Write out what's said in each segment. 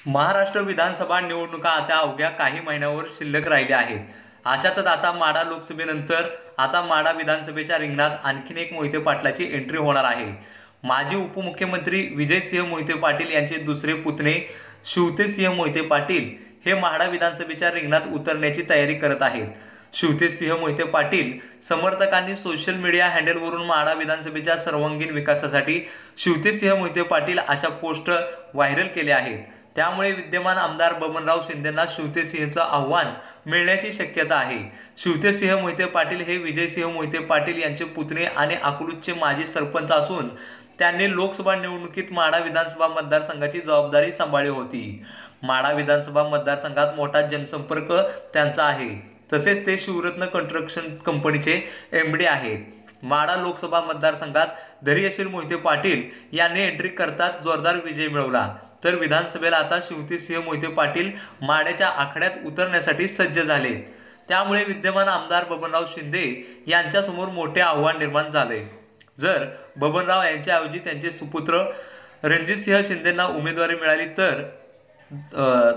महाराष्ट्र विधानसभा निवडणुका आता अवघ्या काही महिन्यावर शिल्लक राहिल्या आहेत. अशातच आता माढा लोकसभेनंतर आता माढा विधानसभेच्या रिंगणात आणखीन एक मोहिते पाटलाची एंट्री होणार आहे. माजी उपमुख्यमंत्री विजयसिंह मोहिते पाटील यांचे दुसरे पुतणे शिवतेसिंह मोहिते पाटील हे माढा विधानसभेच्या रिंगणात उतरण्याची तयारी करत आहेत. शिवतेसिंह मोहिते पाटील समर्थकांनी सोशल मीडिया हँडलवरून माढा विधानसभेच्या सर्वांगीण विकासासाठी शिवतेसिंह मोहिते पाटील अशा पोस्ट व्हायरल केल्या आहेत. त्यामुळे विद्यमान आमदार बबनराव शिंदेंना शिवतेसिंहचं आव्हान मिळण्याची शक्यता आहे. शिवतेसिंह मोहिते पाटील हे विजयसिंह मोहिते पाटील यांचे पुतणे आणि अकलूजचे माजी सरपंच असून त्यांनी लोकसभा निवडणुकीत माढा विधानसभा मतदारसंघाची जबाबदारी सांभाळली होती. माढा विधानसभा मतदारसंघात मोठा जनसंपर्क त्यांचा आहे. तसेच ते शिवरत्न कन्स्ट्रक्शन कंपनीचे एमडी आहेत. माढा लोकसभा मतदारसंघात धैर्यशील मोहिते पाटील यांनी एंट्री करताच जोरदार विजय मिळवला. तर विधानसभेला आता शिवतेसिंह मोहिते पाटील माढ्याच्या आखाड्यात उतरण्यासाठी सज्ज झाले. त्यामुळे विद्यमान आमदार बबनराव शिंदे यांच्यासमोर मोठे आव्हान निर्माण झाले. जर बबनराव यांच्याऐवजी त्यांचे सुपुत्र रणजितसिंह शिंदेंना उमेदवारी मिळाली तर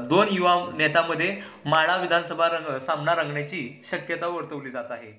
दोन युवा नेत्यांमध्ये माढा विधानसभा सामना रंगण्याची शक्यता वर्तवली जात आहे.